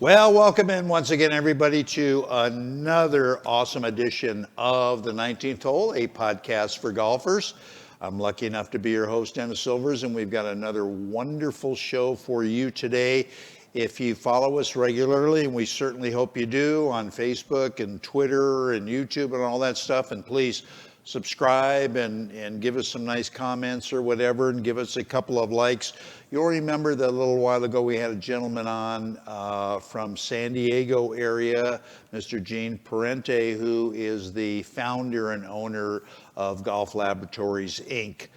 Well, welcome in once again, everybody, to another awesome edition of the 19th Hole, a podcast for golfers. I'm lucky enough to be your host, Dennis Silvers, and we've got another wonderful show for you today. If you follow us regularly, and we certainly hope you do, on Facebook and Twitter and YouTube and all that stuff, and please subscribe and give us some nice comments or whatever, and give us a couple of likes. You'll remember that a little while ago we had a gentleman on from San Diego area, Mr. Gene Parente, who is the founder and owner of Golf Laboratories, Inc.,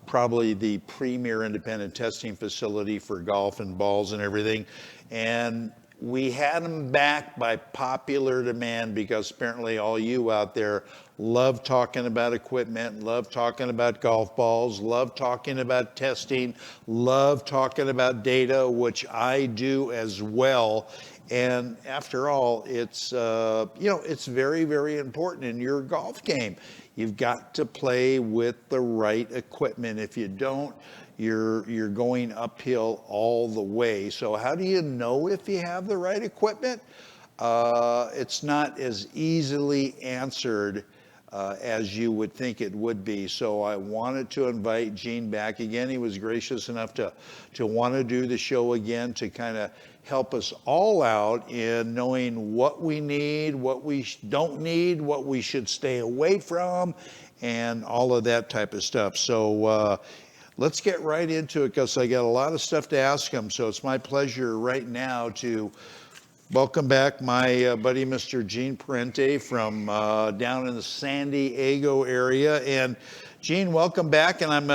probably the premier independent testing facility for golf and balls and everything. And we had him back by popular demand because apparently all you out there love talking about equipment, love talking about golf balls, love talking about testing, love talking about data, which I do as well. And after all, it's it's very, very important in your golf game. You've got to play with the right equipment. If you don't, you're going uphill all the way. So how do you know if you have the right equipment? It's not as easily answered as you would think it would be. So I wanted to invite Gene back again. He was gracious enough to want to do the show again to kind of help us all out in knowing what we need, what we don't need, what we should stay away from, and all of that type of stuff. So let's get right into it because I got a lot of stuff to ask him. So it's my pleasure right now to welcome back my buddy, Mr. Gene Parente from down in the San Diego area. And Gene, welcome back. And I'm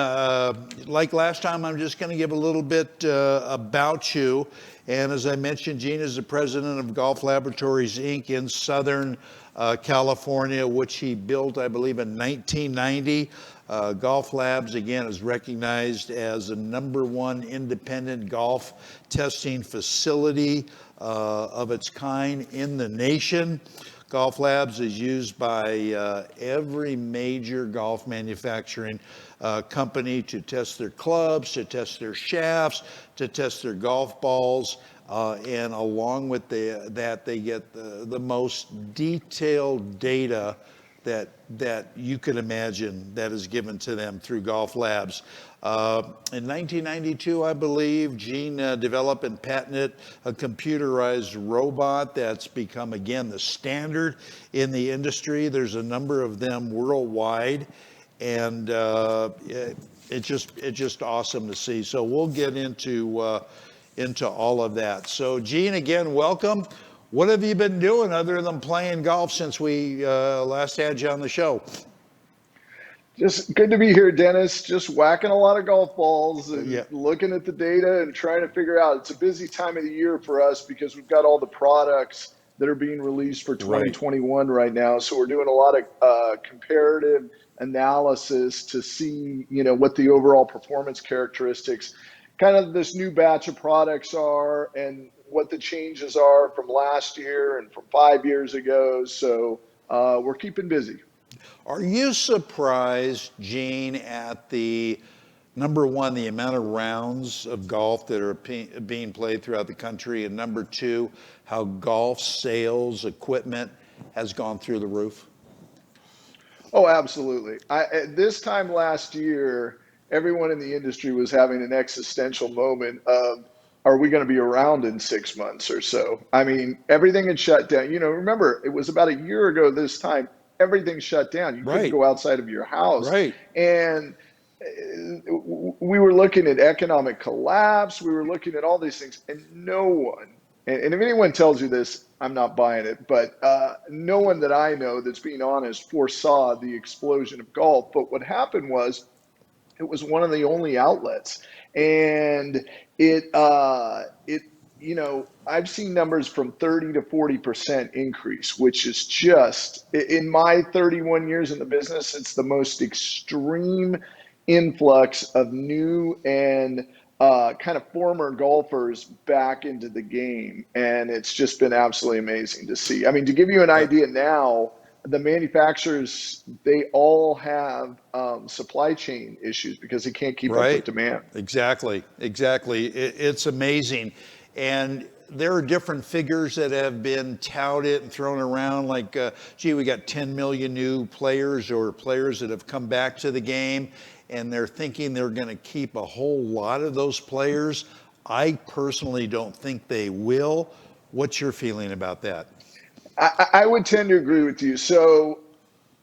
like last time, I'm just going to give a little bit about you. And as I mentioned, Gene is the president of Golf Laboratories, Inc. in Southern California, which he built, I believe, in 1990. Golf Labs, again, is recognized as the #1 independent golf testing facility of its kind in the nation. Golf Labs is used by every major golf manufacturing company to test their clubs, to test their shafts, to test their golf balls. And along with that, they get the most detailed data that you could imagine that is given to them through Golf Labs. In 1992, I believe, Gene developed and patented a computerized robot that's become, again, the standard in the industry. There's a number of them worldwide, and it's just awesome to see. So we'll get into all of that. So Gene, again, welcome. What have you been doing other than playing golf since we last had you on the show? Just good to be here, Dennis. Just whacking a lot of golf balls and looking at the data and trying to figure out. It's a busy time of the year for us because we've got all the products that are being released for 2021 right now. So we're doing a lot of comparative analysis to see, what the overall performance characteristics, kind of this new batch of products are, and what the changes are from last year and from 5 years ago. So we're keeping busy. Are you surprised, Gene, at the #1, the amount of rounds of golf that are being played throughout the country, and #2, how golf sales equipment has gone through the roof? Oh, absolutely. This time last year, everyone in the industry was having an existential moment of, are we going to be around in 6 months or so? I mean, everything had shut down. Remember, it was about a year ago this time, everything shut down. You couldn't go outside of your house. Right. And we were looking at economic collapse. We were looking at all these things, and no one, and if anyone tells you this, I'm not buying it, but no one that I know that's being honest foresaw the explosion of golf. But what happened was, it was one of the only outlets, and I've seen numbers from 30 to 40% increase, which is just, in my 31 years in the business, it's the most extreme influx of new and kind of former golfers back into the game. And it's just been absolutely amazing to see. I mean, to give you an idea now, the manufacturers, they all have supply chain issues because they can't keep up with demand. Exactly. It's amazing. And there are different figures that have been touted and thrown around like, gee, we got 10 million new players or players that have come back to the game, and they're thinking they're going to keep a whole lot of those players. I personally don't think they will. What's your feeling about that? I would tend to agree with you. So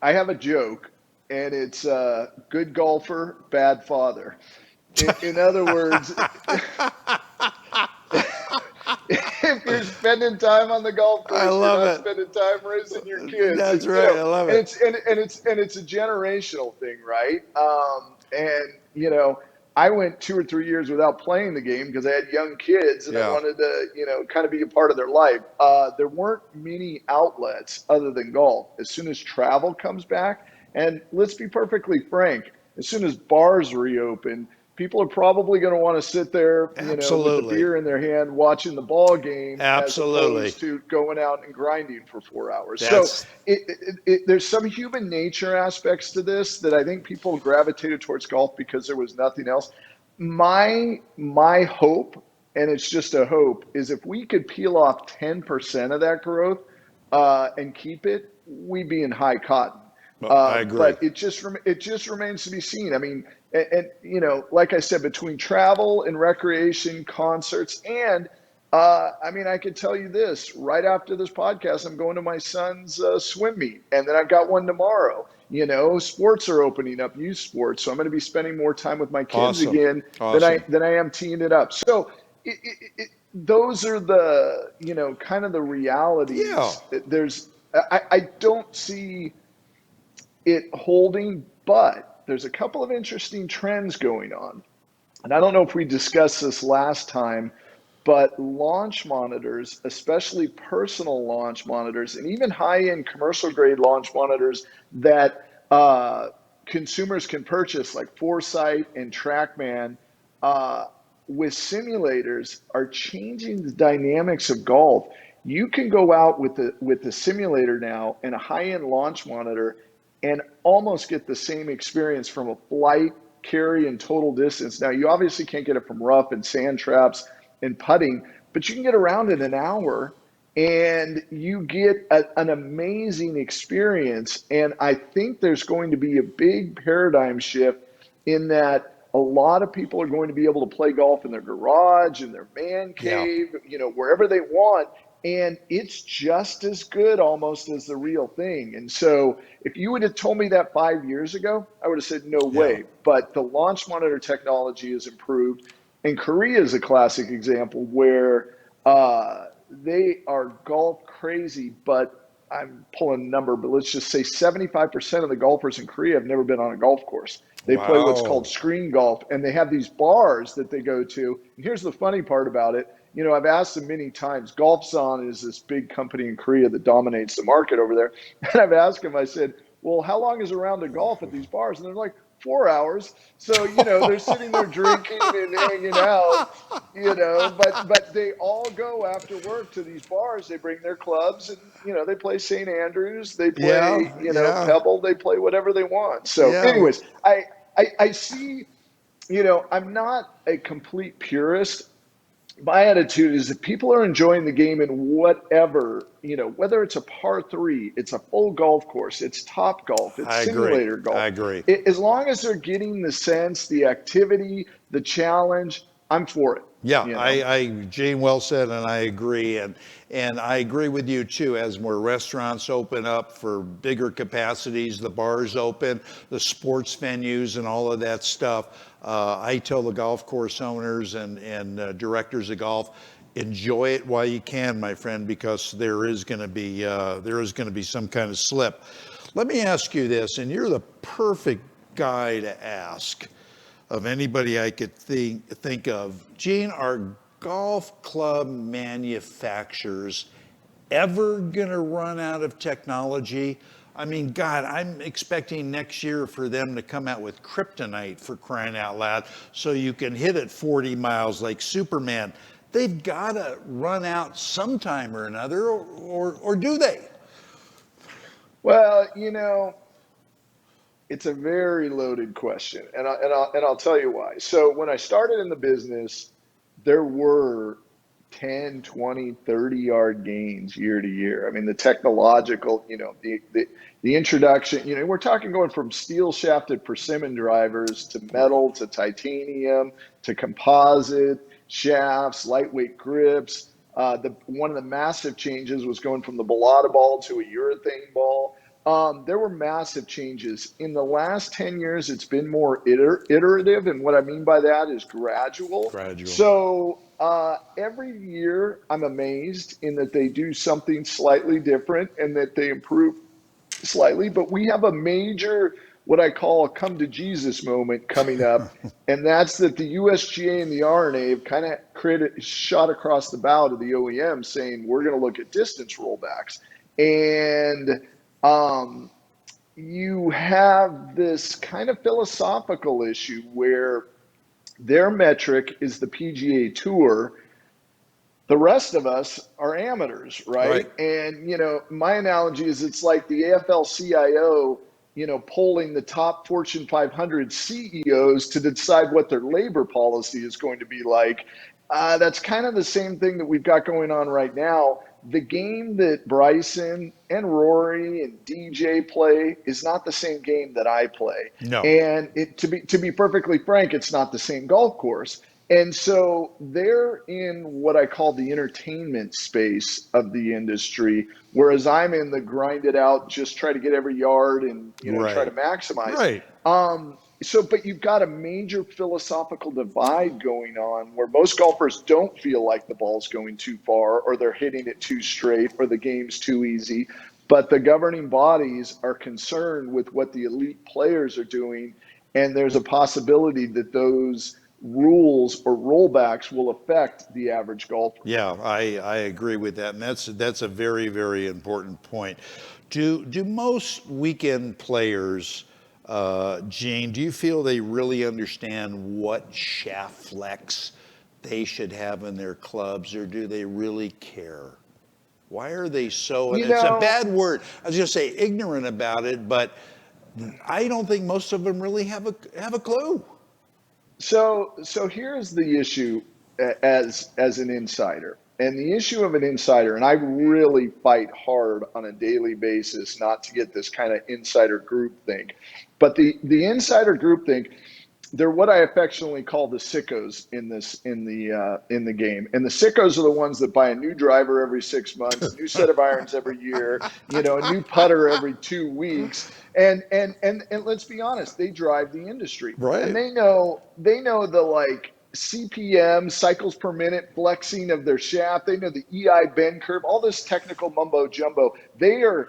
I have a joke, and it's good golfer, bad father. In other words, if you're spending time on the golf I course, you're love not it. spending time raising your kids. That's And, right. I love and it. it's a generational thing, right? And I went 2 or 3 years without playing the game because I had young kids and I Yeah. wanted to, kind of be a part of their life. There weren't many outlets other than golf. As soon as travel comes back, and let's be perfectly frank, as soon as bars reopen, people are probably going to want to sit there, with a Absolutely. beer in their hand, watching the ball game, as Absolutely. opposed to going out and grinding for 4 hours. So That's there's some human nature aspects to this that I think people gravitated towards golf because there was nothing else. My hope, and it's just a hope, is if we could peel off 10% of that growth and keep it, we'd be in high cotton. I agree. But it just remains to be seen. I mean, and like I said, between travel and recreation, concerts, and I mean, I could tell you this: right after this podcast, I'm going to my son's swim meet, and then I've got one tomorrow. Sports are opening up, youth sports, so I'm going to be spending more time with my kids Awesome. again Awesome. than I am teeing it up. So those are the kind of the realities. Yeah. I don't see it holding, but there's a couple of interesting trends going on. And I don't know if we discussed this last time, but launch monitors, especially personal launch monitors, and even high-end commercial grade launch monitors that consumers can purchase, like Foresight and TrackMan, with simulators, are changing the dynamics of golf. You can go out with the simulator now and a high-end launch monitor and almost get the same experience from a flight, carry, and total distance. Now, you obviously can't get it from rough and sand traps and putting, but you can get around in an hour and you get an amazing experience. And I think there's going to be a big paradigm shift in that a lot of people are going to be able to play golf in their garage, in their man cave, wherever they want. And it's just as good almost as the real thing. And so if you would have told me that 5 years ago, I would have said, no way. But the launch monitor technology has improved. And Korea is a classic example where they are golf crazy, but I'm pulling a number, but let's just say 75% of the golfers in Korea have never been on a golf course. They play what's called screen golf, and they have these bars that they go to. And here's the funny part about it. I've asked them many times. GolfZon is this big company in Korea that dominates the market over there. And I've asked them, I said, well, how long is a round of golf at these bars? And they're like, 4 hours. So, they're sitting there drinking and hanging out, but they all go after work to these bars. They bring their clubs and, they play St. Andrews, they play, Pebble, they play whatever they want. So anyways, I see, I'm not a complete purist. My attitude is that people are enjoying the game in whatever, whether it's a par 3, it's a full golf course, it's Top Golf, it's simulator golf. I agree. As long as they're getting the sense, the activity, the challenge, I'm for it. I Gene, well said, and I agree. And I agree with you too. As more restaurants open up for bigger capacities, the bars open, the sports venues, and all of that stuff. I tell the golf course owners and directors of golf, enjoy it while you can, my friend, because there is going to be some kind of slip. Let me ask you this, and you're the perfect guy to ask of anybody I could think of. Gene, are golf club manufacturers ever going to run out of technology? I mean, God, I'm expecting next year for them to come out with kryptonite, for crying out loud, so you can hit it 40 miles like Superman. They've got to run out sometime or another, or do they? Well, it's a very loaded question, and I'll tell you why. So when I started in the business, there were 10, 20, 30-yard gains year to year. I mean, the technological, the introduction, we're talking going from steel shafted persimmon drivers to metal to titanium to composite shafts, lightweight grips. One of the massive changes was going from the Balata ball to a urethane ball. There were massive changes. In the last 10 years, it's been more iterative. And what I mean by that is gradual. Gradual. So every year, I'm amazed in that they do something slightly different and that they improve slightly. But we have a major, what I call a come to Jesus moment coming up. And that's that the USGA and the R&A have kind of created, shot across the bow to the OEM saying, we're going to look at distance rollbacks. And you have this kind of philosophical issue where their metric is the PGA Tour. The rest of us are amateurs, right? And, my analogy is it's like the AFL-CIO, polling the top Fortune 500 CEOs to decide what their labor policy is going to be like. That's kind of the same thing that we've got going on right now. The game that Bryson and Rory and DJ play is not the same game that I play. No. And to be perfectly frank, it's not the same golf course. And so they're in what I call the entertainment space of the industry, whereas I'm in the grind it out, just try to get every yard and try to maximize. Right. But you've got a major philosophical divide going on where most golfers don't feel like the ball's going too far or they're hitting it too straight or the game's too easy. But the governing bodies are concerned with what the elite players are doing. And there's a possibility that those rules or rollbacks will affect the average golfer. Yeah, I agree with that. And that's a very, very important point. Do most weekend players, Gene, do you feel they really understand what shaft flex they should have in their clubs, or do they really care? Why are they so, and it's a bad word, I was going to say ignorant about it, but I don't think most of them really have a clue. So here's the issue as an insider. And the issue of an insider, and I really fight hard on a daily basis not to get this kind of insider group thing. But the insider group thing, they're what I affectionately call the sickos in the game. And the sickos are the ones that buy a new driver every 6 months, a new set of irons every year, a new putter every 2 weeks. And let's be honest, they drive the industry. Right. And they know the CPM, cycles per minute, flexing of their shaft. They know the EI bend curve, all this technical mumbo jumbo. They are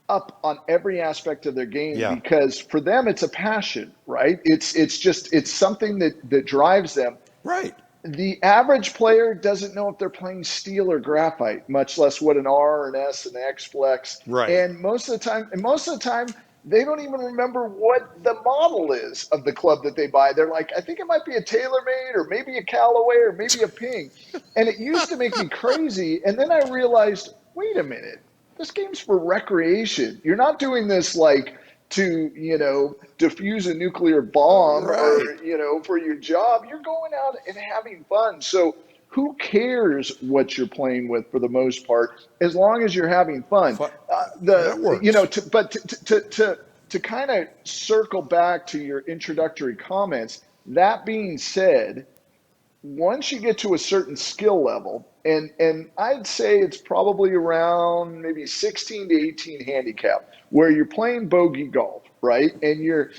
up on every aspect of their game because for them it's a passion, right? It's something that drives them. Right. The average player doesn't know if they're playing steel or graphite, much less what an R, an S, an X flex. Right. And most of the time, they don't even remember what the model is of the club that they buy. They're like, I think it might be a TaylorMade or maybe a Callaway or maybe a Ping. And it used to make me crazy. And then I realized, wait a minute, this game's for recreation. You're not doing this to, defuse a nuclear bomb or, for your job. You're going out and having fun. So who cares what you're playing with for the most part, as long as you're having fun? That works. To kind of circle back to your introductory comments, that being said, once you get to a certain skill level, and I'd say it's probably around maybe 16 to 18 handicap, where you're playing bogey golf, right? And you're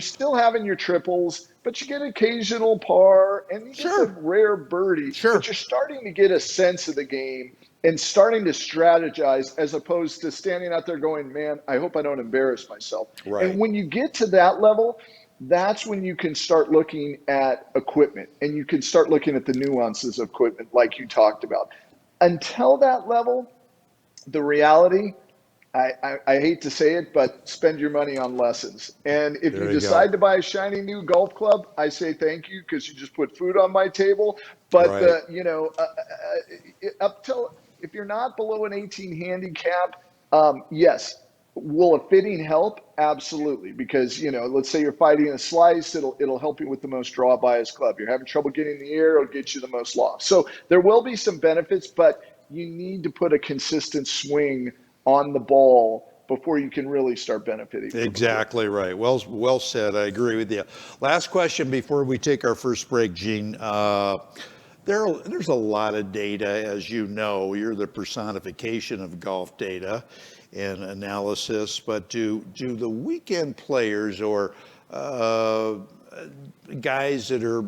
still having your triples, but you get occasional par and you get the rare birdie. Sure. But you're starting to get a sense of the game and starting to strategize as opposed to standing out there going, man, I hope I don't embarrass myself. Right. And when you get to that level, that's when you can start looking at equipment and you can start looking at the nuances of equipment like you talked about. Until that level, the reality, I hate to say it, but spend your money on lessons. And if you decide to buy a shiny new golf club, I say thank you because you just put food on my table. But, up till if you're not below an 18 handicap, yes, Will a fitting help? Absolutely, because let's say you're fighting a slice, it'll help you with the most draw bias club. You're having trouble getting in the air, it'll get you the most loft. So there will be some benefits, but you need to put a consistent swing on the ball before you can really start benefiting. Exactly right. Well said. I agree with you. Last question before we take our first break, Gene. There's a lot of data, as you know. You're the personification of golf data and analysis. But do the weekend players or guys that are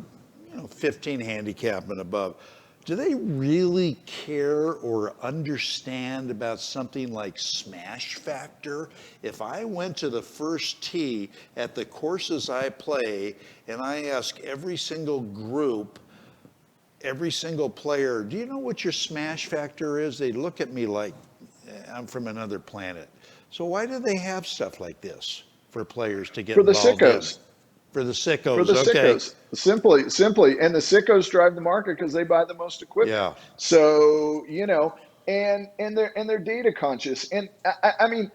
15 handicap and above, do they really care or understand about something like smash factor? If I went to the first tee at the courses I play and I ask every single group, every single player, do you know what your smash factor is? They look at me like I'm from another planet. So why do they have stuff like this for players to get involved in? For the sickos. For the sickos. Simply. And the sickos drive the market because they buy the most equipment. Yeah. So, and they're data conscious. And I mean,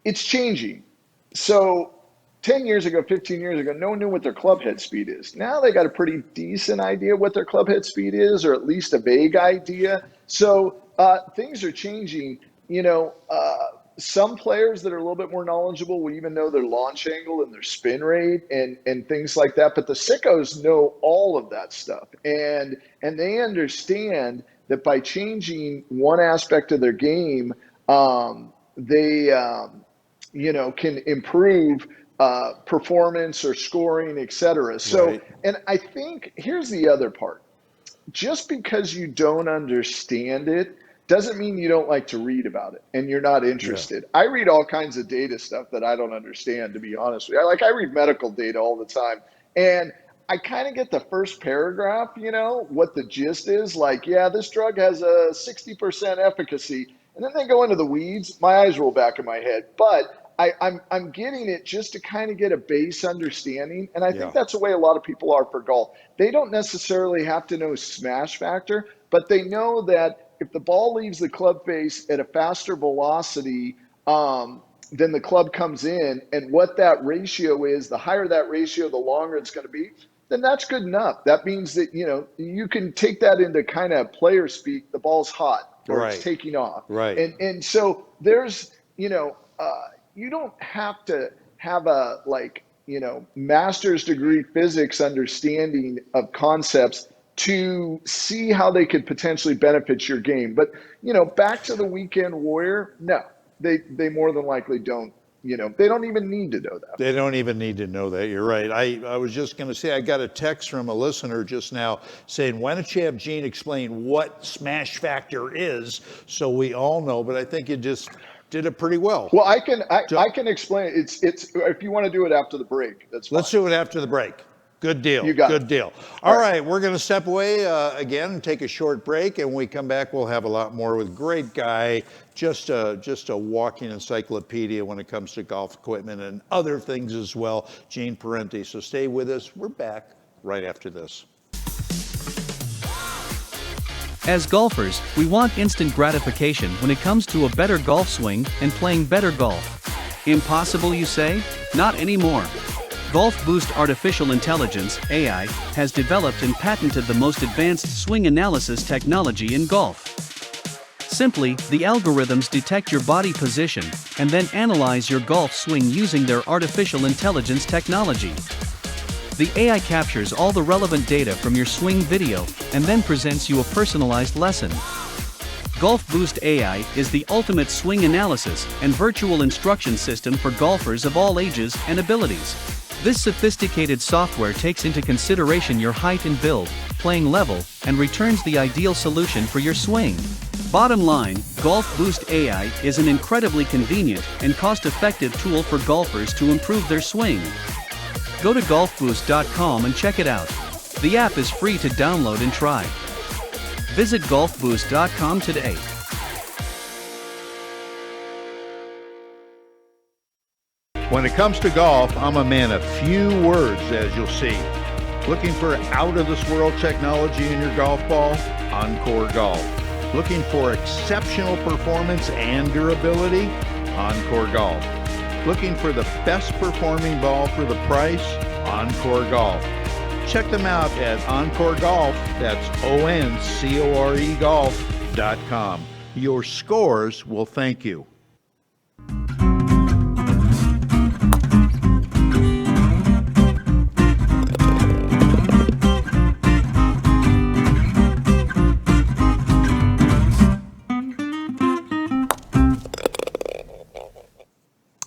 it's changing. So 10 years ago, 15 years ago, no one knew what their club head speed is. Now they got a pretty decent idea what their club head speed is, or at least a vague idea. So things are changing. Some players that are a little bit more knowledgeable will even know their launch angle and their spin rate and things like that. But the sickos know all of that stuff. And they understand that by changing one aspect of their game, they can improve performance or scoring, et cetera. So, right. And I think here's the other part. Just because you don't understand it doesn't mean you don't like to read about it and you're not interested. Yeah. I read all kinds of data stuff that I don't understand, to be honest with you. I read medical data all the time, and I kind of get the first paragraph, what the gist is. Like, yeah, this drug has a 60% efficacy. And then they go into the weeds. My eyes roll back in my head. But I'm getting it just to kind of get a base understanding. And I think that's the way a lot of people are for golf. They don't necessarily have to know smash factor, but they know that if the ball leaves the club face at a faster velocity than the club comes in, and what that ratio is, the higher that ratio, the longer it's going to be, then that's good enough. That means that, you can take that into kind of player speak. The ball's hot or it's taking off. Right. And so there's, you don't have to have a master's degree physics understanding of concepts to see how they could potentially benefit your game. But, back to the weekend warrior, no, they more than likely don't. They don't even need to know that. They don't even need to know that. You're right. I was just going to say, I got a text from a listener just now saying, why don't you have Gene explain what smash factor is so we all know? But I think you just did it pretty well. Well, I can explain. It's if you want to do it after the break, that's fine. Let's do it after the break. Good deal. You got Good deal. All right, we're going to step away again and take a short break. And when we come back, we'll have a lot more with great guy, just a walking encyclopedia when it comes to golf equipment and other things as well, Gene Parenti. So stay with us. We're back right after this. As golfers, we want instant gratification when it comes to a better golf swing and playing better golf. Impossible, you say? Not anymore. Golf Boost Artificial Intelligence, AI, has developed and patented the most advanced swing analysis technology in golf. Simply, the algorithms detect your body position and then analyze your golf swing using their artificial intelligence technology. The AI captures all the relevant data from your swing video and then presents you a personalized lesson. Golf Boost AI is the ultimate swing analysis and virtual instruction system for golfers of all ages and abilities. This sophisticated software takes into consideration your height and build, playing level, and returns the ideal solution for your swing. Bottom line, Golf Boost AI is an incredibly convenient and cost-effective tool for golfers to improve their swing. Go to golfboost.com and check it out. The app is free to download and try. Visit golfboost.com today. When it comes to golf, I'm a man of few words, as you'll see. Looking for out-of-this-world technology in your golf ball? Encore Golf. Looking for exceptional performance and durability? Encore Golf. Looking for the best performing ball for the price? Encore Golf. Check them out at Encore Golf, that's ONCORE golf.com. Your scores will thank you.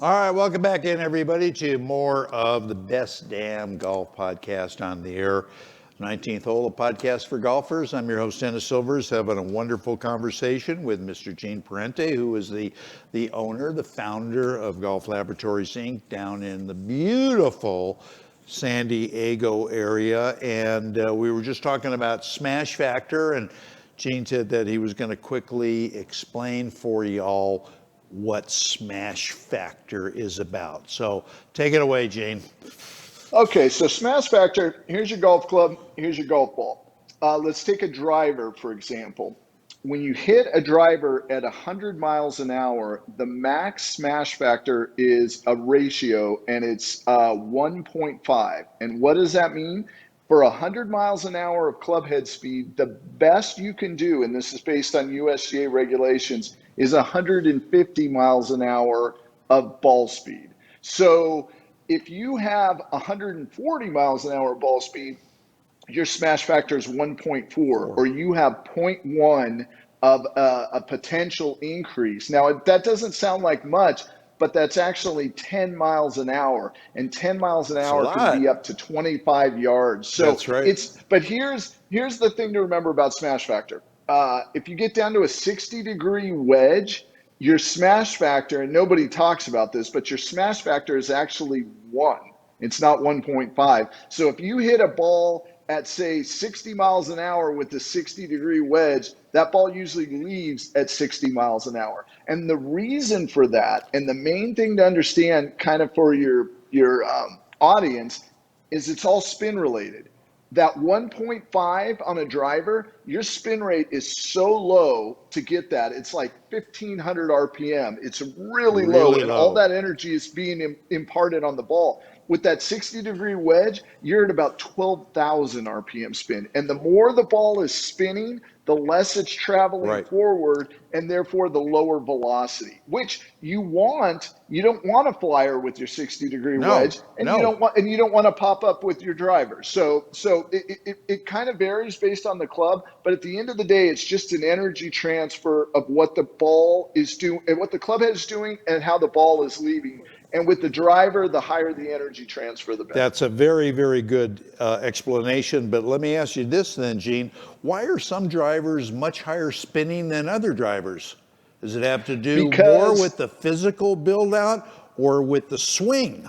All right, welcome back in, everybody, to more of the best damn golf podcast on the air. 19th Hole, a podcast for golfers. I'm your host, Dennis Silvers, having a wonderful conversation with Mr. Gene Parente, who is the owner, the founder of Golf Laboratories, Inc., down in the beautiful San Diego area. And we were just talking about Smash Factor, and Gene said that he was going to quickly explain for y'all what Smash Factor is about. So take it away, Gene. Okay, so Smash Factor, here's your golf club, here's your golf ball. Let's take a driver, for example. When you hit a driver at 100 miles an hour, the max Smash Factor is a ratio, and it's 1.5. And what does that mean? For 100 miles an hour of club head speed, the best you can do, and this is based on USGA regulations, is 150 miles an hour of ball speed. So if you have 140 miles an hour ball speed, your Smash Factor is 1.4, or you have 0.1 of a potential increase. Now, that doesn't sound like much, but that's actually 10 miles an hour, and 10 miles an hour can be up to 25 yards. So that's right. But here's the thing to remember about Smash Factor. If you get down to a 60-degree wedge, your Smash Factor, and nobody talks about this, but your Smash Factor is actually 1. It's not 1.5. So if you hit a ball at, say, 60 miles an hour with a 60-degree wedge, that ball usually leaves at 60 miles an hour. And the reason for that, and the main thing to understand kind of for your audience, is it's all spin related. That 1.5 on a driver, your spin rate is so low to get that. It's like 1,500 RPM. It's really low, and all that energy is being imparted on the ball. With that 60-degree wedge, you're at about 12,000 RPM spin. And the more the ball is spinning, the less it's traveling forward, and therefore the lower velocity, which you want. You don't want a flyer with your 60-degree wedge, and you don't want to pop up with your driver. So it kind of varies based on the club, but at the end of the day, it's just an energy transfer of what the ball is doing and what the club head is doing and how the ball is leaving. And with the driver, the higher the energy transfer, the better. That's a very, very good explanation. But let me ask you this then, Gene. Why are some drivers much higher spinning than other drivers? Does it have to do more with the physical build out or with the swing?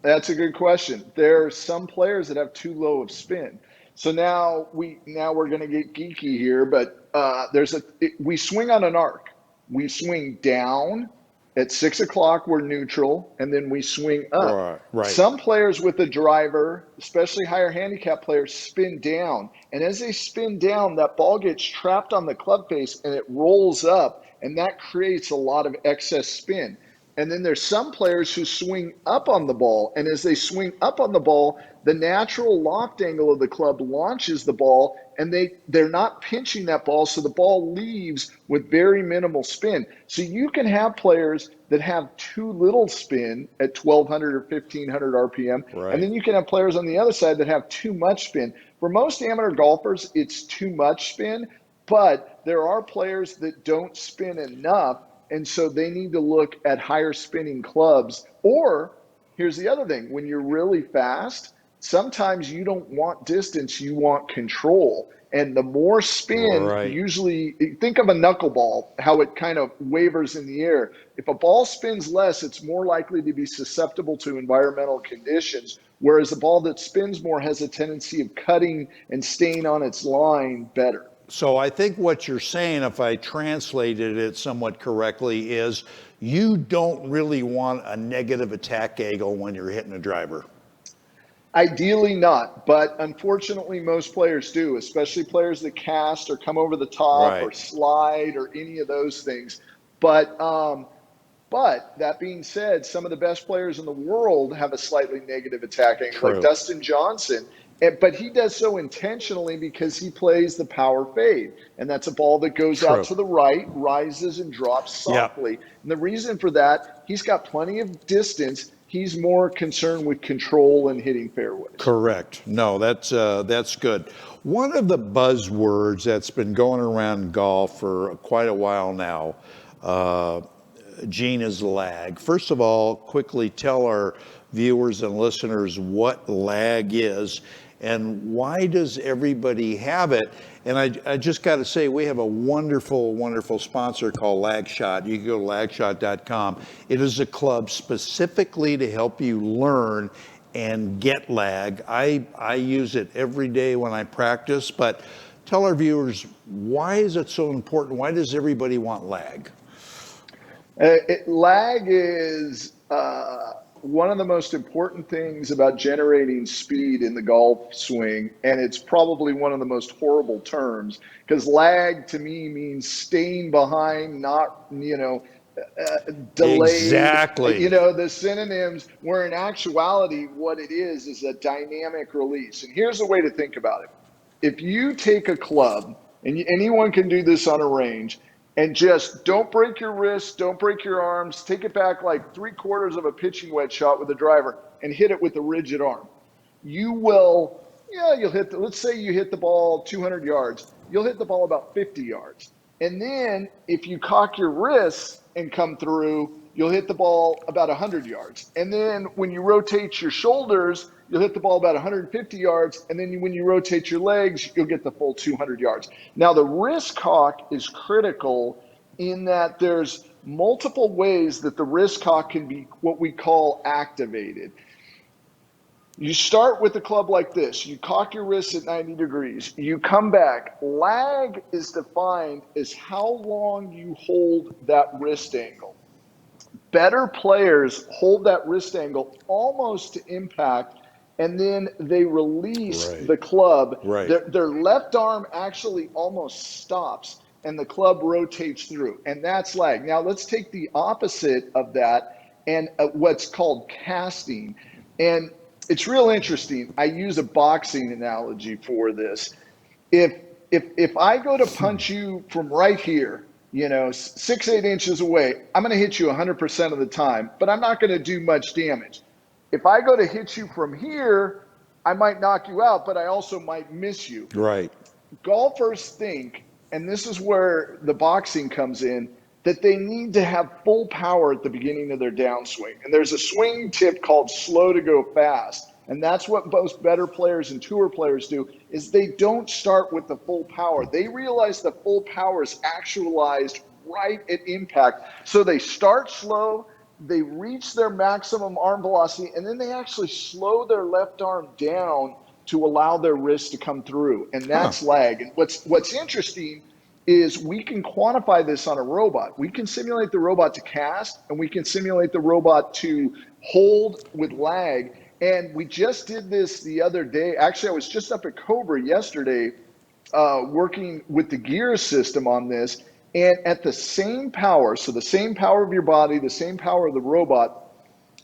That's a good question. There are some players that have too low of spin. So now we're going to get geeky here, but we swing on an arc. We swing down. At 6 o'clock, we're neutral, and then we swing up. Right. Some players with a driver, especially higher handicap players, spin down. And as they spin down, that ball gets trapped on the club face, and it rolls up, and that creates a lot of excess spin. And then there's some players who swing up on the ball, and as they swing up on the ball, the natural loft angle of the club launches the ball, and they're not pinching that ball, so the ball leaves with very minimal spin. So you can have players that have too little spin at 1,200 or 1,500 RPM, and then you can have players on the other side that have too much spin. For most amateur golfers, it's too much spin, but there are players that don't spin enough, and so they need to look at higher spinning clubs. Or here's the other thing, when you're really fast, sometimes you don't want distance, you want control. And the more spin, usually, think of a knuckleball, how it kind of wavers in the air. If a ball spins less, it's more likely to be susceptible to environmental conditions, whereas a ball that spins more has a tendency of cutting and staying on its line better. So I think what you're saying, if I translated it somewhat correctly, is you don't really want a negative attack angle when you're hitting a driver. Ideally not, but unfortunately most players do, especially players that cast or come over the top or Right. slide or any of those things. But that being said, some of the best players in the world have a slightly negative attack angle, like True. Dustin Johnson. But he does so intentionally because he plays the power fade. And that's a ball that goes out True. to the right, rises, and drops Yeah. softly. And the reason for that, he's got plenty of distance. He's more concerned with control and hitting fairways. Correct. No, that's good. One of the buzzwords that's been going around golf for quite a while now, Gene, is lag. First of all, quickly tell our viewers and listeners what lag is and why does everybody have it? And I just got to say, we have a wonderful, wonderful sponsor called LagShot. You can go to lagshot.com. It is a club specifically to help you learn and get lag. I use it every day when I practice, but tell our viewers, why is it so important? Why does everybody want lag? Lag is one of the most important things about generating speed in the golf swing, and it's probably one of the most horrible terms because lag to me means staying behind, not, delayed. Exactly. The synonyms, where in actuality, what it is a dynamic release. And here's the way to think about it. If you take a club, and anyone can do this on a range, and just don't break your wrists, don't break your arms, take it back like 3/4 of a pitching wedge shot with a driver and hit it with a rigid arm. You'll hit, let's say you hit the ball 200 yards, you'll hit the ball about 50 yards. And then if you cock your wrists and come through, you'll hit the ball about 100 yards. And then when you rotate your shoulders, you'll hit the ball about 150 yards. And then when you rotate your legs, you'll get the full 200 yards. Now, the wrist cock is critical in that there's multiple ways that the wrist cock can be what we call activated. You start with a club like this. You cock your wrists at 90 degrees. You come back. Lag is defined as how long you hold that wrist angle. Better players hold that wrist angle almost to impact, and then they release the club. Right. Their left arm actually almost stops, and the club rotates through, and that's lag. Now, let's take the opposite of that and what's called casting. And it's real interesting. I use a boxing analogy for this. If I go to punch you from right here, 6-8 inches away, I'm going to hit you 100% of the time, but I'm not going to do much damage. If I go to hit you from here, I might knock you out, but I also might miss you. Right. Golfers think, and this is where the boxing comes in, that they need to have full power at the beginning of their downswing. And there's a swing tip called slow to go fast. And that's what most better players and tour players do, is they don't start with the full power. They realize the full power is actualized right at impact. So they start slow, they reach their maximum arm velocity, and then they actually slow their left arm down to allow their wrist to come through. And that's lag. And what's interesting is we can quantify this on a robot. We can simulate the robot to cast, and we can simulate the robot to hold with lag. And we just did this the other day. Actually, I was just up at Cobra yesterday working with the gear system on this. And at the same power, so the same power of your body, the same power of the robot,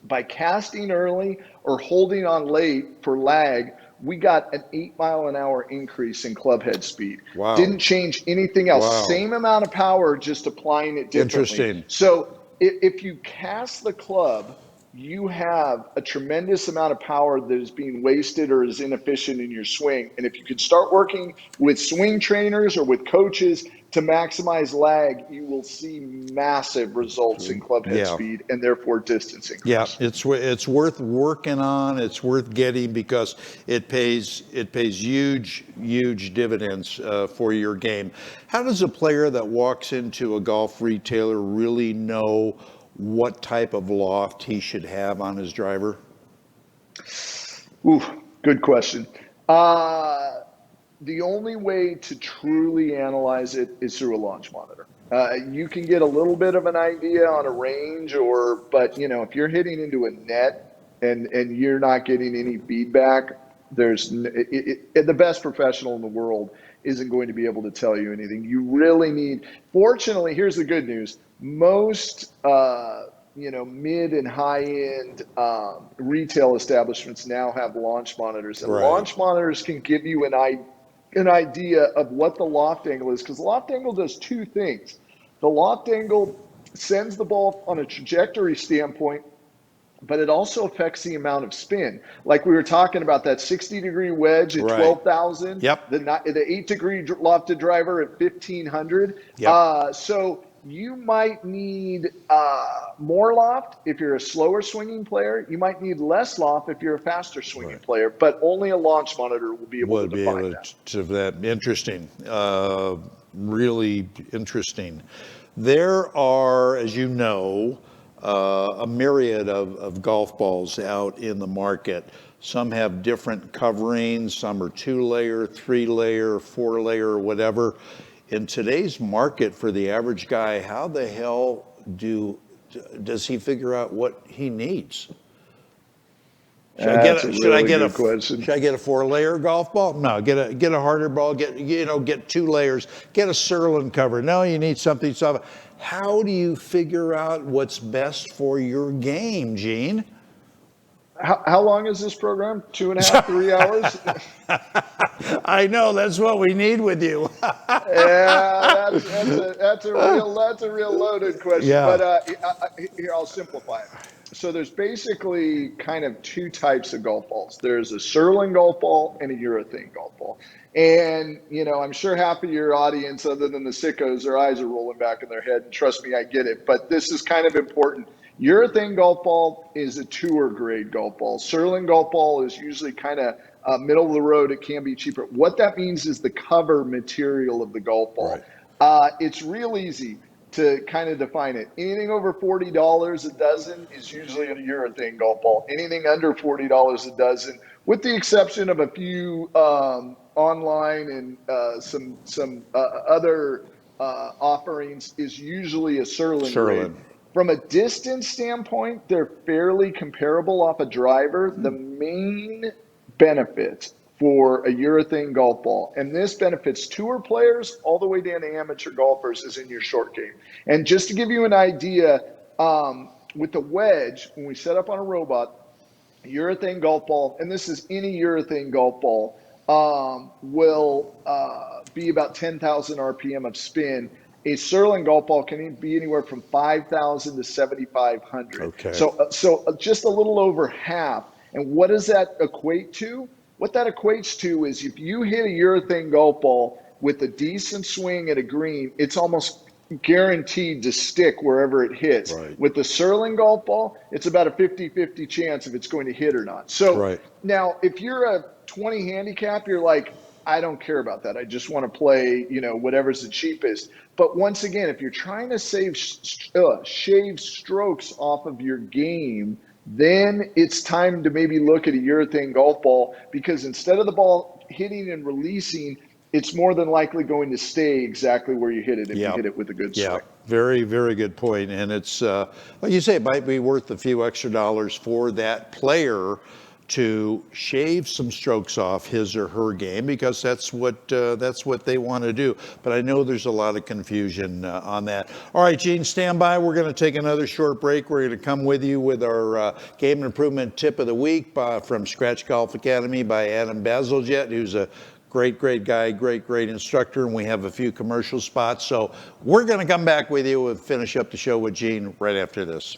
by casting early or holding on late for lag, we got an 8-mile-an-hour increase in club head speed. Wow. Didn't change anything else. Wow. Same amount of power, just applying it differently. Interesting. So if you cast the club, you have a tremendous amount of power that is being wasted or is inefficient in your swing. And if you could start working with swing trainers or with coaches to maximize lag, you will see massive results in club head speed and therefore distance increase. Yeah, it's worth working on. It's worth getting because it pays huge dividends for your game. How does a player that walks into a golf retailer really know what type of loft he should have on his driver? Ooh, good question. The only way to truly analyze it is through a launch monitor. You can get a little bit of an idea on a range, but if you're hitting into a net, and you're not getting any feedback, the best professional in the world isn't going to be able to tell you anything. You really need, fortunately, here's the good news. Most, mid and high end retail establishments now have launch monitors, and launch monitors can give you an idea of what the loft angle is, because the loft angle does two things. The loft angle sends the ball on a trajectory standpoint, but it also affects the amount of spin. Like we were talking about that 60-degree wedge at 12,000, the 8-degree lofted driver at 1,500. So you might need more loft if you're a slower swinging player. You might need less loft if you're a faster swinging player, but only a launch monitor will be able to define that. Interesting. Really interesting. There are, as you know, a myriad of golf balls out in the market. Some have different coverings. Some are 2-layer, 3-layer, 4-layer, whatever. In today's market, for the average guy, how the hell does he figure out what he needs? Should I get a 4-layer golf ball? No, get a harder ball. Get 2 layers. Get a Surlyn cover. No, you need something soft. How do you figure out what's best for your game, Gene? How long is this program? 2.5, 3 hours? I know, that's what we need with you. Yeah, that's a real loaded question. Yeah. But here, I'll simplify it. So there's basically kind of 2 types of golf balls. There's a Surlyn golf ball and a urethane golf ball. And, I'm sure half of your audience, other than the sickos, their eyes are rolling back in their head. And trust me, I get it. But this is kind of important. Urethane golf ball is a tour grade golf ball. Surlyn golf ball is usually kind of middle of the road. It can be cheaper. What that means is the cover material of the golf ball. It's real easy to kind of define it. Anything over $40 a dozen is usually a urethane golf ball. Anything under $40 a dozen, with the exception of a few online and some other offerings, is usually a Surlyn grade. From a distance standpoint, they're fairly comparable off a driver. The main benefit for a urethane golf ball, and this benefits tour players all the way down to amateur golfers, is in your short game. And just to give you an idea, with the wedge, when we set up on a robot, urethane golf ball, and this is any urethane golf ball, will be about 10,000 RPM of spin. A Surlyn golf ball can be anywhere from 5,000 to 7,500. Okay. So just a little over half. And what does that equate to? What that equates to is if you hit a urethane golf ball with a decent swing at a green, it's almost guaranteed to stick wherever it hits. With the Surlyn golf ball, it's about a 50-50 chance if it's going to hit or not. So now if you're a 20 handicap, you're like, I don't care about that. I just want to play, whatever's the cheapest. But once again, if you're trying to shave strokes off of your game, then it's time to maybe look at a urethane golf ball, because instead of the ball hitting and releasing, it's more than likely going to stay exactly where you hit it if you hit it with a good swing. Very, very good point. And it's, like you say, it might be worth a few extra dollars for that player to shave some strokes off his or her game, because that's what they want to do. But I know there's a lot of confusion on that. All right, Gene, stand by. We're going to take another short break. We're going to come with you with our game improvement tip of the week from Scratch Golf Academy by Adam Bazalgette, who's a great guy, great instructor, and we have a few commercial spots. So we're going to come back with you and finish up the show with Gene right after this.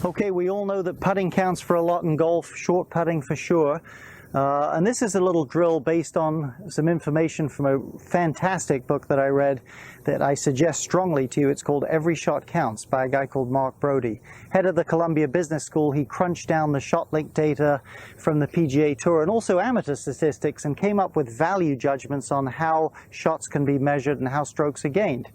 Okay, we all know that putting counts for a lot in golf, short putting for sure. And this is a little drill based on some information from a fantastic book that I read that I suggest strongly to you. It's called Every Shot Counts by a guy called Mark Brody. Head of the Columbia Business School, he crunched down the ShotLink data from the PGA Tour and also amateur statistics and came up with value judgments on how shots can be measured and how strokes are gained.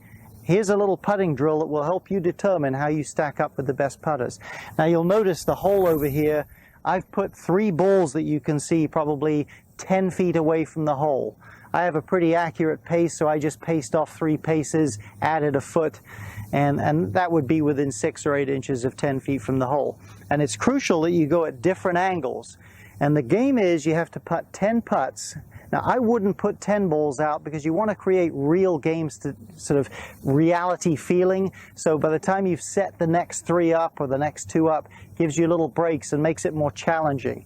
Here's a little putting drill that will help you determine how you stack up with the best putters. Now you'll notice the hole over here, I've put 3 balls that you can see probably 10 feet away from the hole. I have a pretty accurate pace, so I just paced off 3 paces, added a foot, and that would be within 6 or 8 inches of 10 feet from the hole. And it's crucial that you go at different angles. And the game is you have to putt 10 putts. Now, I wouldn't put 10 balls out because you want to create real games to sort of reality feeling. So by the time you've set the next 3 up or the next 2 up, gives you little breaks and makes it more challenging.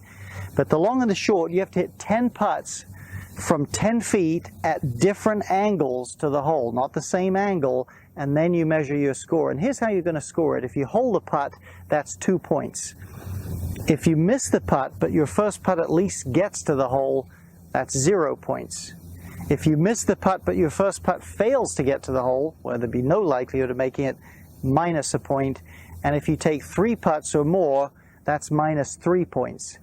But the long and the short, you have to hit 10 putts from 10 feet at different angles to the hole, not the same angle, and then you measure your score. And here's how you're going to score it. If you hold the putt, that's 2 points. If you miss the putt, but your first putt at least gets to the hole, that's 0 points. If you miss the putt, but your first putt fails to get to the hole, well, there'd be no likelihood of making it, minus a point. And if you take 3 putts or more, that's minus 3 points.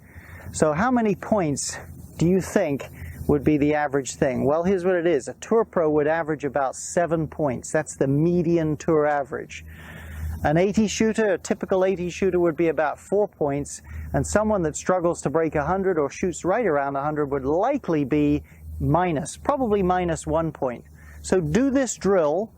So how many points do you think would be the average thing? Well, here's what it is. A tour pro would average about 7 points. That's the median tour average. An 80 shooter, a typical 80 shooter, would be about 4 points, and someone that struggles to break 100 or shoots right around 100 would likely be probably minus 1 point. So do this drill,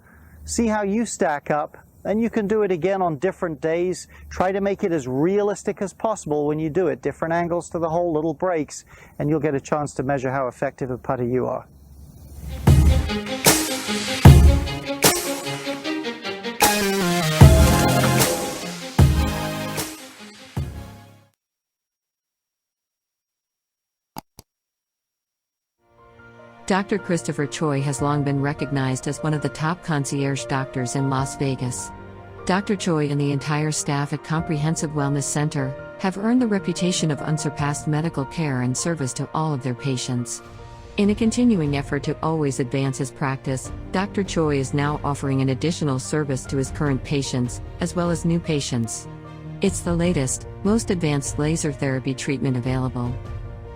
see how you stack up, and you can do it again on different days. Try to make it as realistic as possible when you do it. Different angles to the hole, little breaks, and you'll get a chance to measure how effective a putter you are. Dr. Christopher Choi has long been recognized as one of the top concierge doctors in Las Vegas. Dr. Choi and the entire staff at Comprehensive Wellness Center have earned the reputation of unsurpassed medical care and service to all of their patients. In a continuing effort to always advance his practice, Dr. Choi is now offering an additional service to his current patients, as well as new patients. It's the latest, most advanced laser therapy treatment available.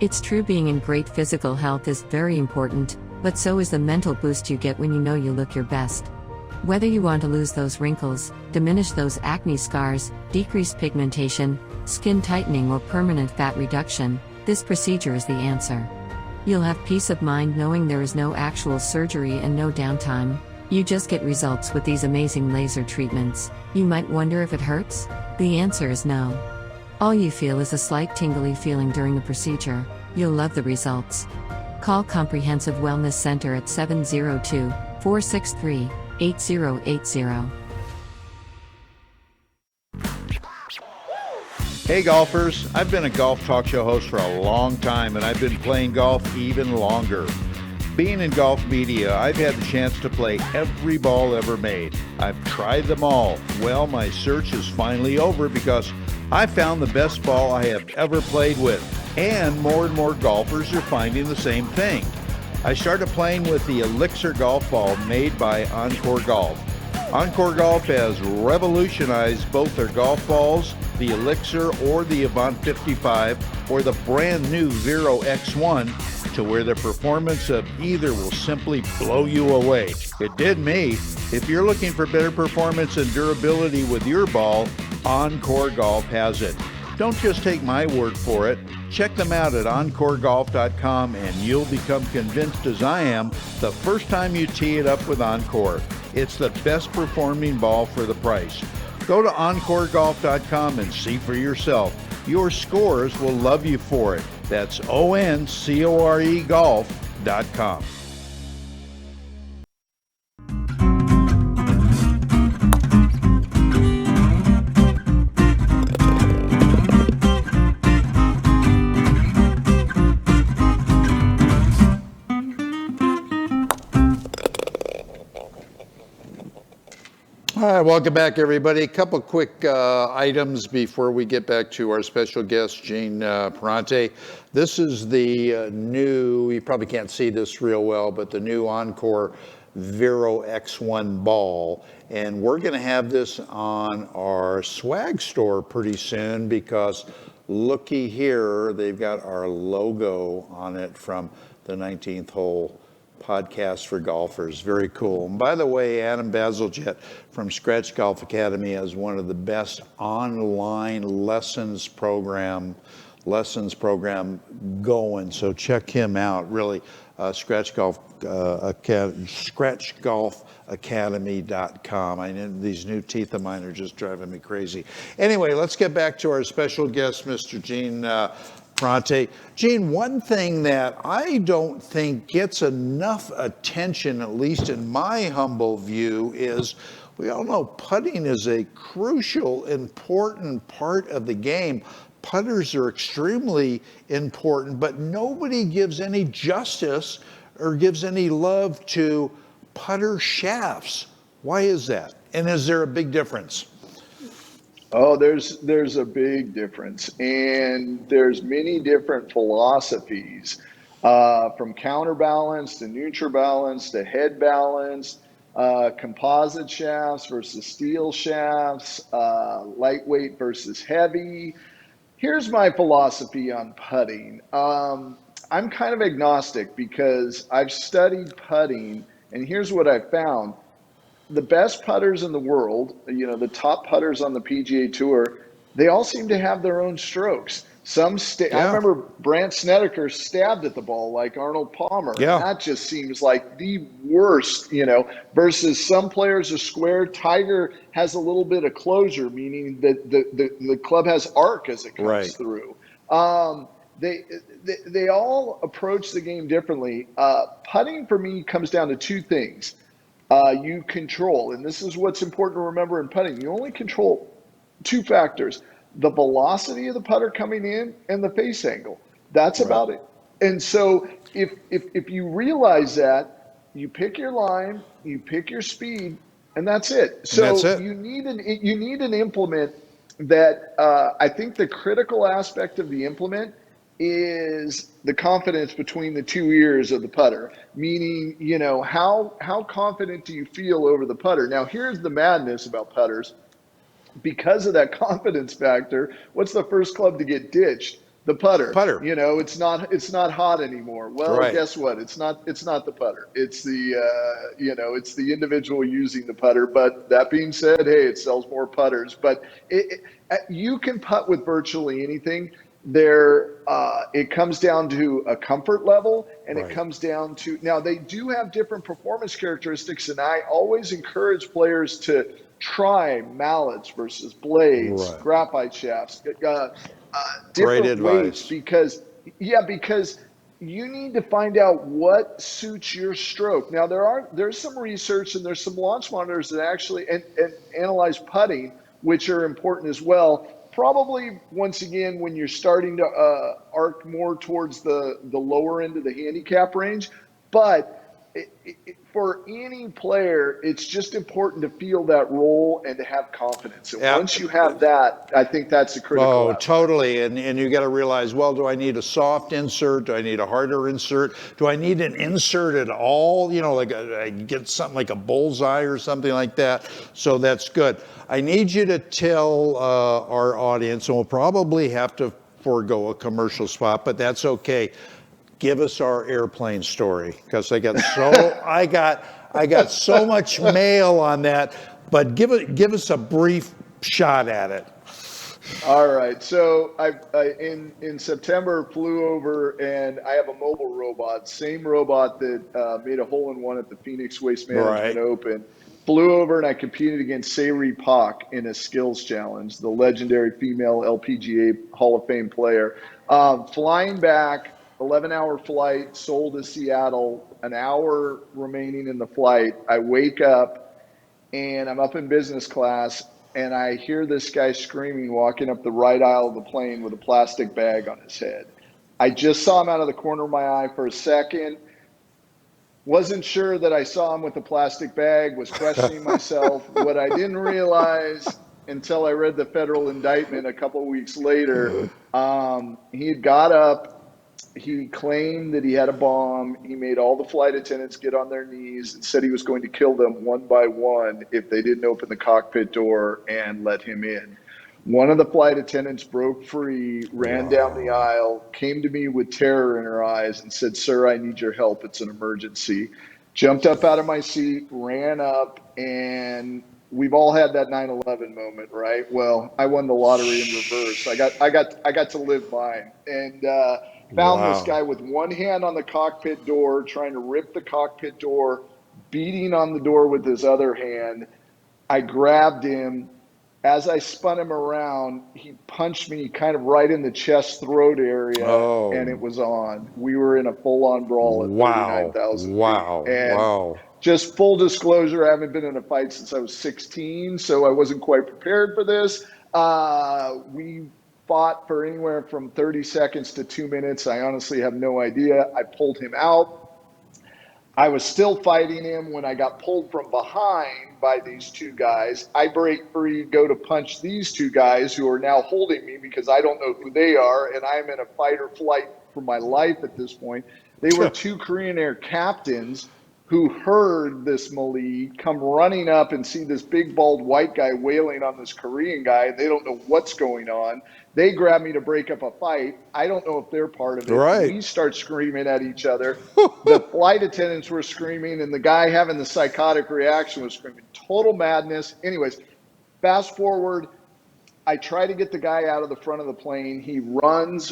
It's true, being in great physical health is very important, but so is the mental boost you get when you know you look your best. Whether you want to lose those wrinkles, diminish those acne scars, decrease pigmentation, skin tightening, or permanent fat reduction, this procedure is the answer. You'll have peace of mind knowing there is no actual surgery and no downtime. You just get results with these amazing laser treatments. You might wonder if it hurts? The answer is no. All you feel is a slight tingly feeling during the procedure. You'll love the results. Call Comprehensive Wellness Center at 702-463-8080. Hey golfers, I've been a golf talk show host for a long time, and I've been playing golf even longer. Being in golf media, I've had the chance to play every ball ever made. I've tried them all. Well, my search is finally over because I found the best ball I have ever played with, and more golfers are finding the same thing. I started playing with the Elixir golf ball made by Encore Golf. Encore Golf has revolutionized both their golf balls, the Elixir or the Avant 55, or the brand new Vero X1, to where the performance of either will simply blow you away. It did me. If you're looking for better performance and durability with your ball, Encore Golf has it. Don't just take my word for it. Check them out at EncoreGolf.com and you'll become convinced, as I am, the first time you tee it up with Encore. It's the best performing ball for the price. Go to EncoreGolf.com and see for yourself. Your scores will love you for it. That's ONCORE golf.com. All right, welcome back, everybody. A couple quick items before we get back to our special guest, Gene Perrante. This is the new, you probably can't see this real well, but the new Encore Vero X1 ball. And we're going to have this on our swag store pretty soon because looky here, they've got our logo on it from the 19th hole podcast for golfers. Very cool. And by the way, Adam Bazalgette from Scratch Golf Academy has one of the best online lessons program lessons program going. So check him out, really. Scratchgolfacademy.com. I know these new teeth of mine are just driving me crazy. Anyway, let's get back to our special guest, Mr. Gene Ferrante. Gene, one thing that I don't think gets enough attention, at least in my humble view, is we all know putting is a crucial, important part of the game. Putters are extremely important, but nobody gives any justice or gives any love to putter shafts. Why is that? And is there a big difference? Oh, there's a big difference, and there's many different philosophies, from counterbalance to neutral balance to head balance, composite shafts versus steel shafts, lightweight versus heavy. Here's my philosophy on putting. I'm kind of agnostic because I've studied putting, and here's what I found. The best putters in the world, the top putters on the PGA Tour, they all seem to have their own strokes. I remember Brandt Snedeker stabbed at the ball like Arnold Palmer. Yeah. And that just seems like the worst, versus some players are square. Tiger has a little bit of closure, meaning that the club has arc as it comes through. They all approach the game differently. Putting for me comes down to two things. You control, and this is what's important to remember in putting. You only control two factors: the velocity of the putter coming in and the face angle. That's about it. And so if you realize that, you pick your line, you pick your speed, and that's it. So you need an implement that I think the critical aspect of the implement is the confidence between the two ears of the putter, meaning, how confident do you feel over the putter? Now, here's the madness about putters. Because of that confidence factor, what's the first club to get ditched? The putter. It's not hot anymore. Well, guess what? It's not the putter. It's it's the individual using the putter. But that being said, hey, it sells more putters. But you can putt with virtually anything. It comes down to a comfort level, and it comes down to, now they do have different performance characteristics, and I always encourage players to try mallets versus blades, graphite shafts, different weights, because you need to find out what suits your stroke. Now there's some research and there's some launch monitors that actually and analyze putting, which are important as well. Probably, once again, when you're starting to arc more towards the lower end of the handicap range. But for any player, it's just important to feel that roll and to have confidence. And once you have that, I think that's a critical aspect. Totally. And you got to realize, well, do I need a soft insert? Do I need a harder insert? Do I need an insert at all? Like I get something like a bullseye or something like that. So that's good. I need you to tell our audience, and we'll probably have to forego a commercial spot, but that's okay. Give us our airplane story, because I got so much mail on that. But give us a brief shot at it. All right. So I in September flew over, and I have a mobile robot, same robot that made a hole-in-one at the Phoenix Waste Management Open. Flew over and I competed against Sayri Pak in a skills challenge, the legendary female LPGA Hall of Fame player. Flying back, 11-hour flight, Seoul to Seattle, an hour remaining in the flight. I wake up and I'm up in business class, and I hear this guy screaming, walking up the right aisle of the plane with a plastic bag on his head. I just saw him out of the corner of my eye for a second. Wasn't sure that I saw him with a plastic bag, was questioning myself. What I didn't realize until I read the federal indictment a couple of weeks later, he had got up, he claimed that he had a bomb. He made all the flight attendants get on their knees and said he was going to kill them one by one if they didn't open the cockpit door and let him in. One of the flight attendants broke free, ran down the aisle, came to me with terror in her eyes and said, "Sir, I need your help. It's an emergency." Jumped up out of my seat, ran up, and we've all had that 9/11 moment, right? Well, I won the lottery in reverse. I got to live mine, and found this Wow. guy with one hand on the cockpit door, trying to rip the cockpit door, beating on the door with his other hand. I grabbed him. As I spun him around, he punched me kind of right in the chest throat area, Oh. and it was on. We were in a full-on brawl at Wow. 39,000 feet. Wow. And Wow. just full disclosure, I haven't been in a fight since I was 16, so I wasn't quite prepared for this. We fought for anywhere from 30 seconds to 2 minutes. I honestly have no idea. I pulled him out. I was still fighting him when I got pulled from behind by these two guys. I break free, go to punch these two guys who are now holding me because I don't know who they are, and I'm in a fight or flight for my life at this point. They were two Korean Air captains who heard this melee come running up and see this big bald white guy wailing on this Korean guy. They don't know what's going on. They grab me to break up a fight. I don't know if they're part of it. Right. We start screaming at each other. The flight attendants were screaming, and the guy having the psychotic reaction was screaming. Total madness. Anyways, fast forward. I try to get the guy out of the front of the plane. He runs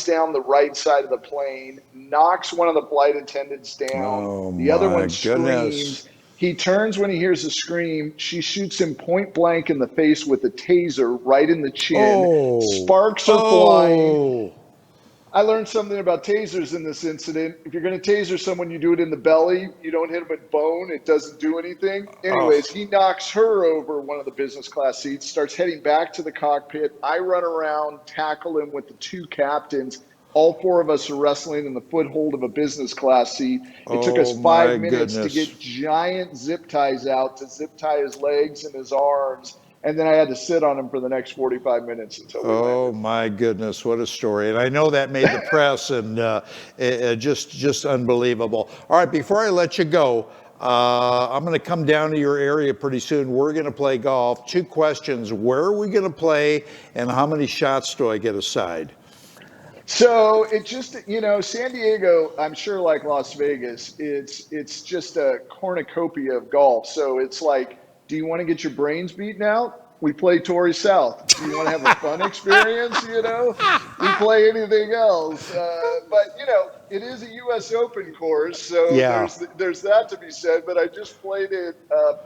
down the right side of the plane, knocks one of the flight attendants down. Oh, the other my one goodness. screams. He turns when he hears a scream. She shoots him point blank in the face with a taser right in the chin. Oh. Sparks are flying. Oh. I learned something about tasers in this incident. If you're going to taser someone, you do it in the belly. You don't hit them at bone. It doesn't do anything. Anyways, he knocks her over one of the business class seats, starts heading back to the cockpit. I run around, tackle him with the two captains. All four of us are wrestling in the foothold of a business class seat. It took us Oh, 5 my minutes goodness. to get giant zip ties out to zip tie his legs and his arms. And then I had to sit on him for the next 45 minutes until we landed. Oh my goodness, what a story. And I know that made the press and just unbelievable. All right, before I let you go, I'm going to come down to your area pretty soon. We're going to play golf. 2 questions. Where are we going to play and how many shots do I get aside? So it just, San Diego, I'm sure like Las Vegas, it's just a cornucopia of golf. So it's like, do you want to get your brains beaten out? We play Torrey South. Do you want to have a fun experience? We play anything else. But it is a U.S. Open course, so Yeah. there's that to be said. But I just played it.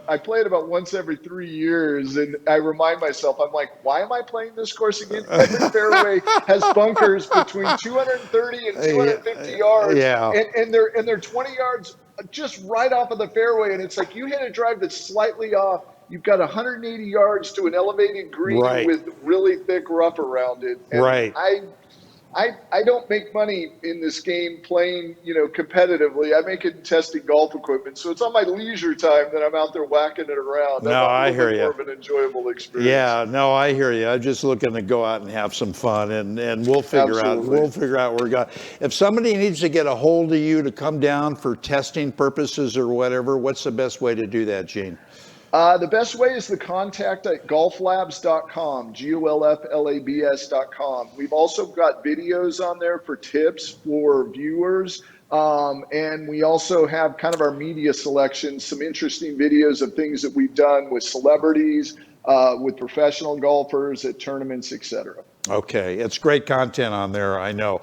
I play it about once every 3 years, and I remind myself, I'm like, why am I playing this course again? Every fairway has bunkers between 230 and 250 yards, Yeah. and they're 20 yards just right off of the fairway, and it's like you hit a drive that's slightly off. You've got 180 yards to an elevated green Right. with really thick rough around it. And Right. I don't make money in this game playing, competitively. I make it testing golf equipment. So it's on my leisure time that I'm out there whacking it around. No, I hear More you. of an enjoyable experience. Yeah, no, I hear you. I'm just looking to go out and have some fun, and we'll figure Absolutely. out where we're going. If somebody needs to get a hold of you to come down for testing purposes or whatever, what's the best way to do that, Gene? The best way is the contact at golflabs.com, golflabs.com. We've also got videos on there for tips for viewers. And we also have kind of our media selection, some interesting videos of things that we've done with celebrities, with professional golfers at tournaments, etc. Okay, it's great content on there, I know.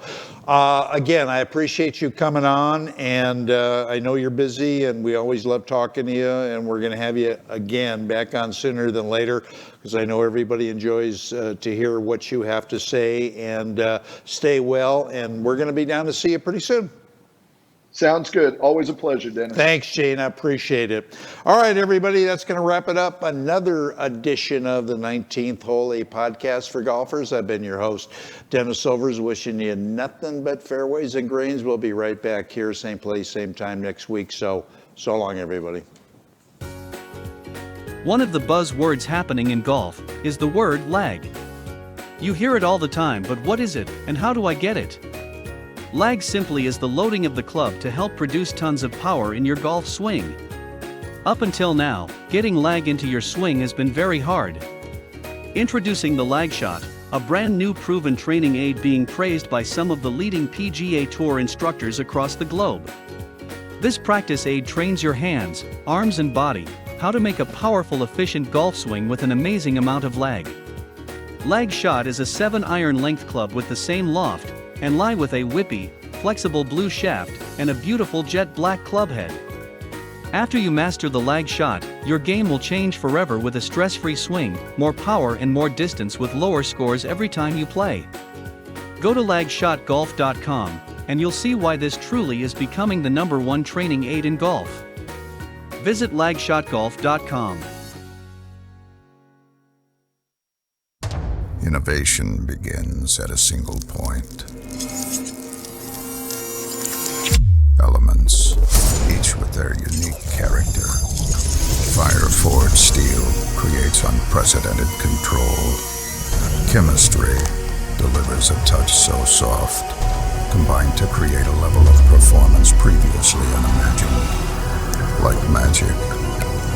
Again, I appreciate you coming on, and I know you're busy, and we always love talking to you, and we're going to have you again back on sooner than later, because I know everybody enjoys to hear what you have to say, and stay well, and we're going to be down to see you pretty soon. Sounds good. Always a pleasure, Dennis. Thanks, Gene. I appreciate it. All right, everybody, that's going to wrap it up. Another edition of the 19th Hole, a podcast for golfers. I've been your host, Dennis Silvers, wishing you nothing but fairways and greens. We'll be right back here, same place, same time next week. So long, everybody. One of the buzzwords happening in golf is the word lag. You hear it all the time, but what is it, and how do I get it? Lag simply is the loading of the club to help produce tons of power in your golf swing. Up until now, getting lag into your swing has been very hard. Introducing the Lag Shot, a brand new proven training aid being praised by some of the leading PGA Tour instructors across the globe. This practice aid trains your hands, arms and body, how to make a powerful, efficient golf swing with an amazing amount of lag. Lag Shot is a 7-iron length club with the same loft and lie with a whippy, flexible blue shaft and a beautiful jet black club head. After you master the Lag Shot, your game will change forever with a stress-free swing, more power and more distance with lower scores every time you play. Go to lagshotgolf.com and you'll see why this truly is becoming the #1 training aid in golf. Visit lagshotgolf.com. Innovation begins at a single point. Elements, each with their unique character. Fire-forged steel creates unprecedented control. Chemistry delivers a touch so soft, combined to create a level of performance previously unimagined. Like magic,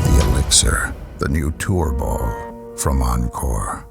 the Elixir, the new tour ball from Encore.